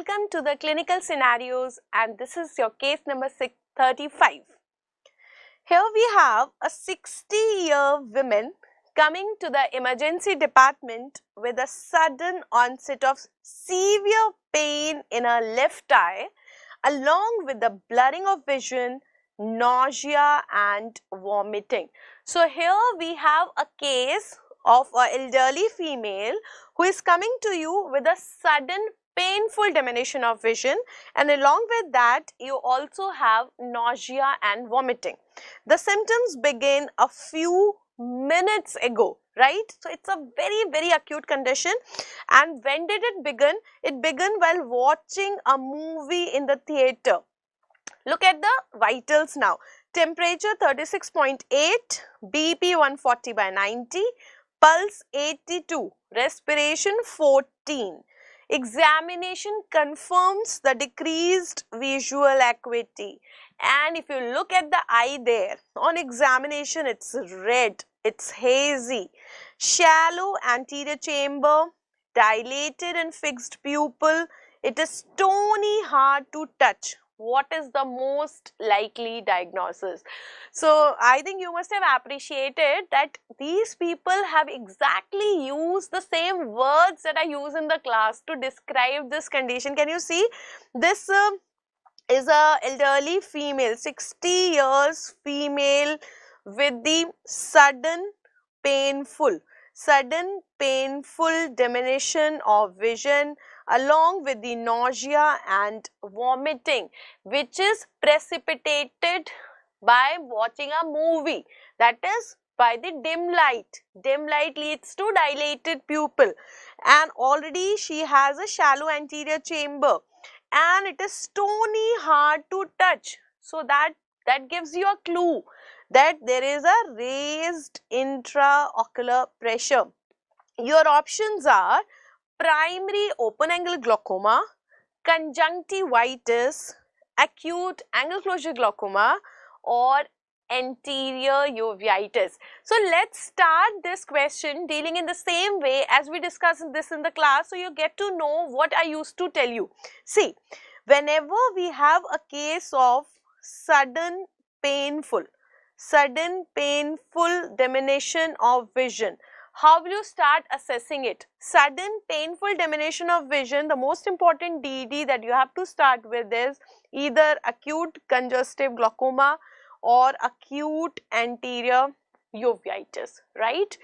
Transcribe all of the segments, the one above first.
Welcome to the clinical scenarios, and this is your case number 635. Here we have a 60-year woman coming to the emergency department with a sudden onset of severe pain in her left eye, along with the blurring of vision, nausea and vomiting. So here we have a case of an elderly female who is coming to you with a sudden painful diminution of vision, and along with that you also have nausea and vomiting. The symptoms begin a few minutes ago, right? So it's a very acute condition. And when did it begin? It began while watching a movie in the theater. Look at the vitals now. Temperature 36.8, BP 140 by 90, pulse 82, respiration 14. Examination confirms the decreased visual acuity. And if you look at the eye there, on examination it's red, it's hazy, shallow anterior chamber, dilated and fixed pupil, it is stony, hard to touch. What is the most likely diagnosis? So I think you must have appreciated that these people have exactly used the same words that I use in the class to describe this condition. Can you see? This is a elderly female, 60 years female with the sudden painful diminution of vision, along with the nausea and vomiting, which is precipitated by watching a movie, that is by the dim light. Dim light leads to dilated pupil, and already she has a shallow anterior chamber and it is stony, hard to touch. So that gives you a clue that there is a raised intraocular pressure. Your options are primary open angle glaucoma, conjunctivitis, acute angle closure glaucoma, or anterior uveitis. So let's start this question dealing in the same way as we discussed this in the class, so you get to know what I used to tell you. See, whenever we have a case of sudden painful diminution of vision, how will you start assessing it? Sudden painful diminution of vision, the most important DD that you have to start with is either acute congestive glaucoma or acute anterior uveitis, right?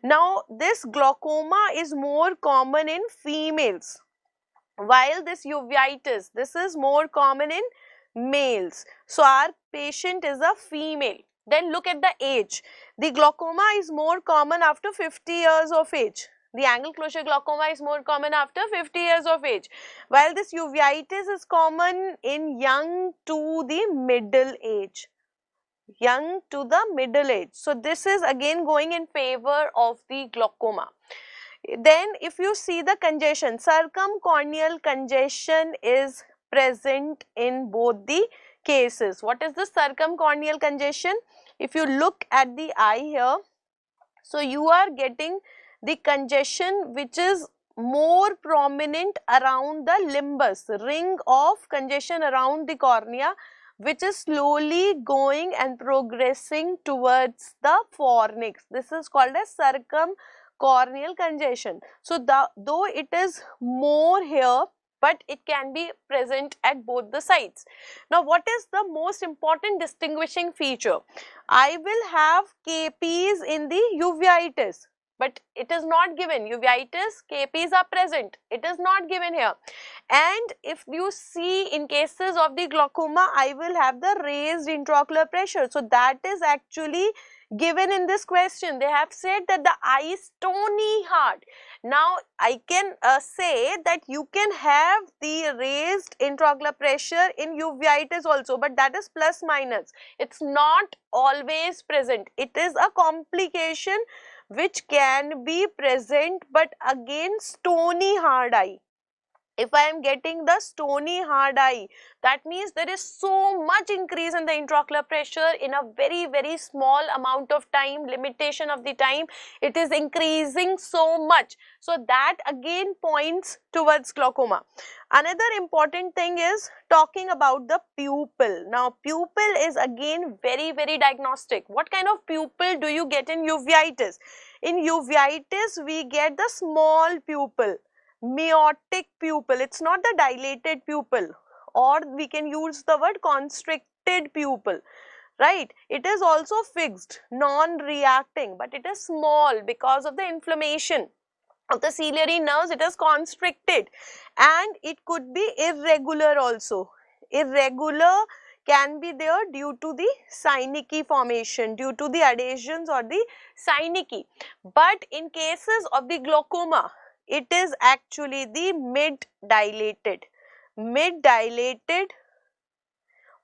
Now this glaucoma is more common in females, while this uveitis, this is more common in males. So our patient is a female. Then look at the age. The glaucoma is more common after 50 years of age. The angle closure glaucoma is more common after 50 years of age, while this uveitis is common in young to the middle age. So this is again going in favor of the glaucoma. Then if you see the congestion, circumcorneal congestion is present in both the cases. What is the circumcorneal congestion? If you look at the eye here, so you are getting the congestion which is more prominent around the limbus, ring of congestion around the cornea, which is slowly going and progressing towards the fornix. This is called as circumcorneal congestion. So though it is more here, but it can be present at both the sides. Now what is the most important distinguishing feature? I will have KPs in the uveitis, but it is not given. Uveitis, KPs are present, it is not given here. And if you see in cases of the glaucoma, I will have the raised intraocular pressure. So that is actually given in this question. They have said that the eye is stony hard. Now I can say that you can have the raised intraocular pressure in uveitis also, but that is plus minus. It's not always present. It is a complication which can be present, but again stony hard eye. If I am getting the stony hard eye, that means there is so much increase in the intraocular pressure in a very small amount of time, limitation of the time, it is increasing so much. So that again points towards glaucoma. Another important thing is talking about the pupil. Now pupil is again very diagnostic. What kind of pupil do you get in uveitis? In uveitis we get the small pupil, miotic pupil. It's not the dilated pupil, or we can use the word constricted pupil, right? It is also fixed, non-reacting, but it is small because of the inflammation of the ciliary nerves. It is constricted, and it could be irregular also. Irregular can be there due to the synecdoche formation, due to the adhesions or the synecdoche. But in cases of the glaucoma, it is actually the mid-dilated,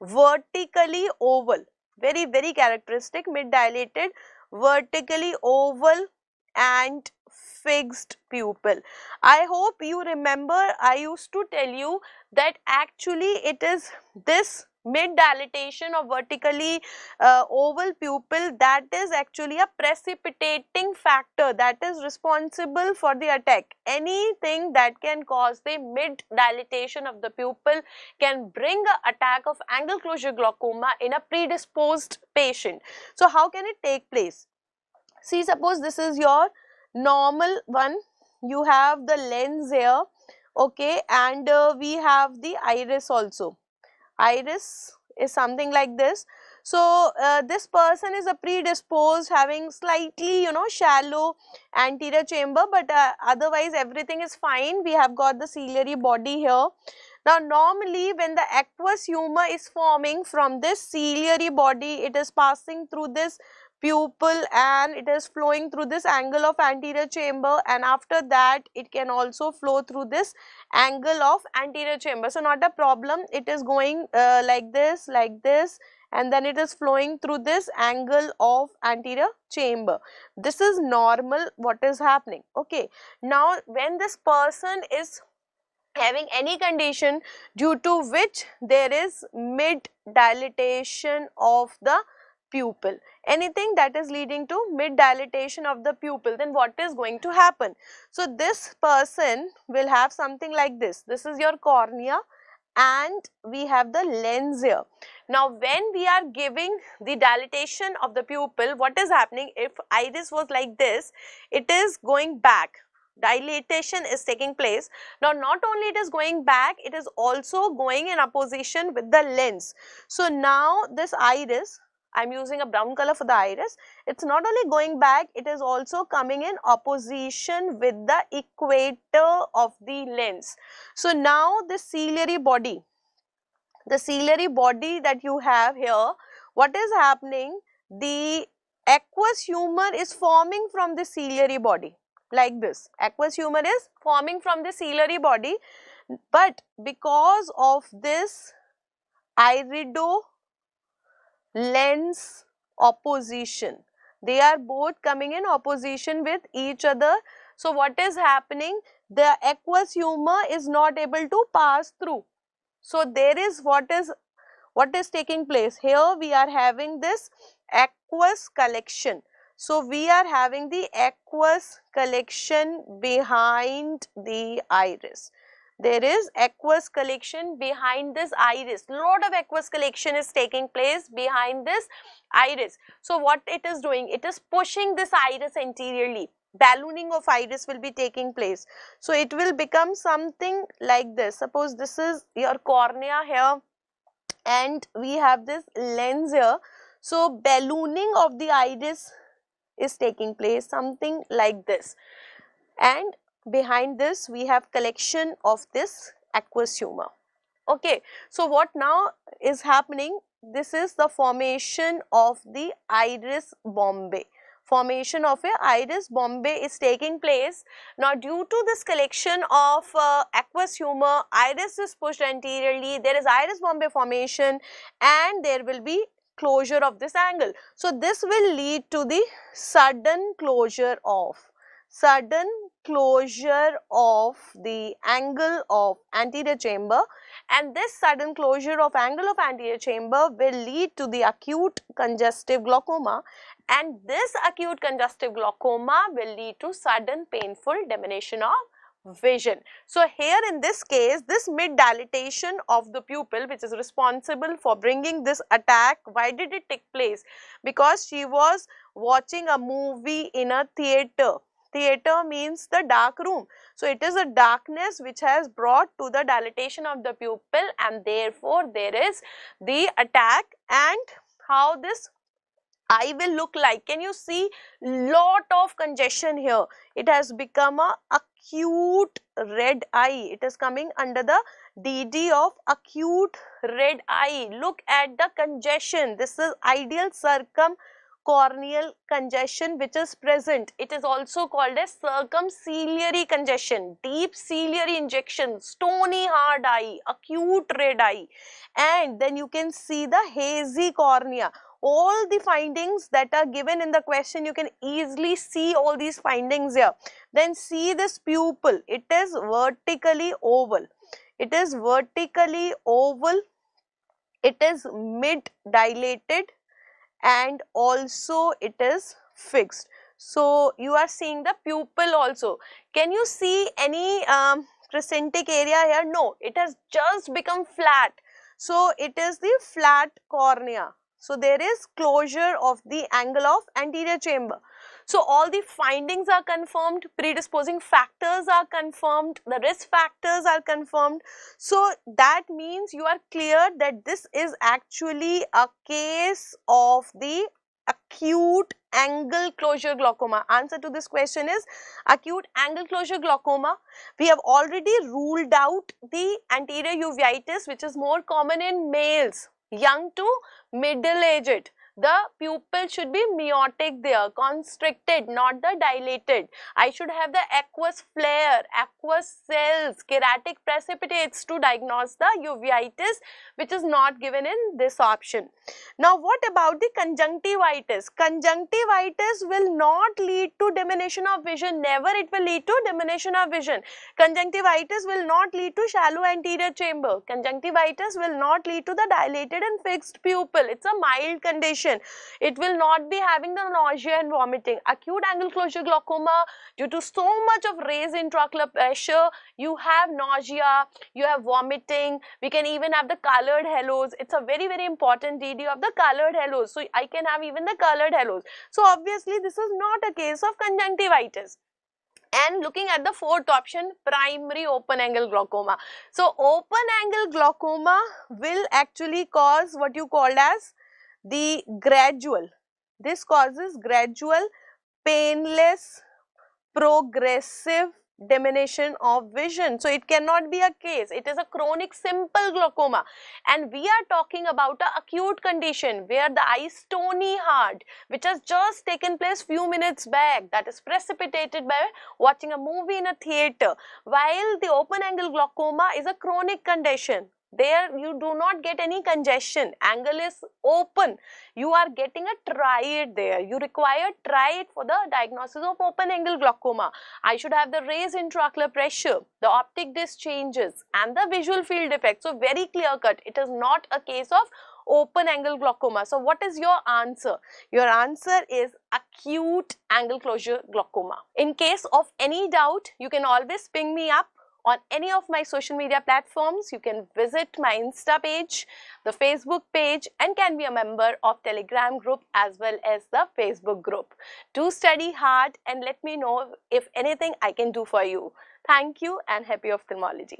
vertically oval, very characteristic, mid-dilated, vertically oval and fixed pupil. I hope you remember I used to tell you that actually it is this mid dilatation of vertically oval pupil that is actually a precipitating factor that is responsible for the attack. Anything that can cause the mid dilatation of the pupil can bring an attack of angle closure glaucoma in a predisposed patient. So how can it take place? See, suppose this is your normal one, you have the lens here, okay, and we have the iris also. Iris is something like this. So this person is a predisposed, having slightly, you know, shallow anterior chamber, but otherwise everything is fine. We have got the ciliary body here. Now normally when the aqueous humor is forming from this ciliary body, it is passing through this pupil and it is flowing through this angle of anterior chamber, and after that it can also flow through this angle of anterior chamber. So not a problem, it is going like this, and then it is flowing through this angle of anterior chamber. This is normal what is happening. Okay, now when this person is having any condition due to which there is mid dilatation of the pupil, anything that is leading to mid dilatation of the pupil, then what is going to happen? So this person will have something like this. This is your cornea and we have the lens here. Now when we are giving the dilatation of the pupil, what is happening? If iris was like this, it is going back, dilatation is taking place. Now not only it is going back, it is also going in opposition with the lens. So now this iris, I am using a brown color for the iris, it is not only going back, it is also coming in opposition with the equator of the lens. So now this ciliary body, the ciliary body that you have here, what is happening? The aqueous humor is forming from the ciliary body like this. Aqueous humor is forming from the ciliary body, but because of this irido lens opposition, they are both coming in opposition with each other. So what is happening? The aqueous humor is not able to pass through. So there is what is taking place here. We are having this aqueous collection. So we are having the aqueous collection behind the iris. There is aqueous collection behind this iris. Lot of aqueous collection is taking place behind this iris. So what it is doing? It is pushing this iris anteriorly. Ballooning of iris will be taking place. So it will become something like this. Suppose this is your cornea here and we have this lens here. So ballooning of the iris is taking place, something like this, and behind this we have collection of this aqueous humor. Okay, so what now is happening? This is the formation of the iris bombae. Formation of a iris bombae is taking place. Now due to this collection of aqueous humor, iris is pushed anteriorly, there is iris bombae formation and there will be closure of this angle. So this will lead to the sudden closure closure of the angle of anterior chamber, and this sudden closure of angle of anterior chamber will lead to the acute congestive glaucoma, and this acute congestive glaucoma will lead to sudden painful diminution of vision. So here in this case, this mid dilatation of the pupil, which is responsible for bringing this attack, why did it take place? Because she was watching a movie in a theater. Theater means the dark room. So it is a darkness which has brought to the dilatation of the pupil, and therefore there is the attack. And how this eye will look like? Can you see lot of congestion here? It has become a acute red eye. It is coming under the DD of acute red eye. Look at the congestion. This is ideal circumcorneal congestion which is present. It is also called as circumciliary congestion, deep ciliary injection, stony hard eye, acute red eye, and then you can see the hazy cornea. All the findings that are given in the question, you can easily see all these findings here. Then see this pupil, it is vertically oval. It is vertically oval, it is mid dilated, and also it is fixed. So you are seeing the pupil also. Can you see any crescentic area here? No, it has just become flat. So it is the flat cornea. So there is closure of the angle of anterior chamber. So all the findings are confirmed, predisposing factors are confirmed, the risk factors are confirmed. So that means you are clear that this is actually a case of the acute angle closure glaucoma. Answer to this question is acute angle closure glaucoma. We have already ruled out the anterior uveitis, which is more common in males, young to middle aged. The pupil should be miotic there, constricted, not the dilated. I should have the aqueous flare, aqueous cells, keratic precipitates to diagnose the uveitis, which is not given in this option. Now what about the conjunctivitis? Conjunctivitis will not lead to diminution of vision, never it will lead to diminution of vision. Conjunctivitis will not lead to shallow anterior chamber. Conjunctivitis will not lead to the dilated and fixed pupil. It's a mild condition. It will not be having the nausea and vomiting. Acute angle closure glaucoma, due to so much of raised intraocular pressure, you have nausea, you have vomiting, we can even have the colored halos. It's a very, very important DD of the colored halos. So I can have even the colored halos. So obviously this is not a case of conjunctivitis. And looking at the fourth option, primary open angle glaucoma. So open angle glaucoma will actually cause what you called as the gradual. This causes gradual, painless, progressive diminution of vision. So it cannot be a case. It is a chronic simple glaucoma, and we are talking about a acute condition where the eye is stony hard, which has just taken place few minutes back, that is precipitated by watching a movie in a theater, while the open angle glaucoma is a chronic condition. There you do not get any congestion, angle is open, you are getting a triad there. You require triad for the diagnosis of open angle glaucoma. I should have the raised intraocular pressure, the optic disc changes, and the visual field defect. So very clear cut, it is not a case of open angle glaucoma. So what is your answer? Your answer is acute angle closure glaucoma. In case of any doubt, you can always ping me up on any of my social media platforms. You can visit my Insta page, the Facebook page, and can be a member of Telegram group as well as the Facebook group. Do study hard and let me know if anything I can do for you. Thank you and happy ophthalmology.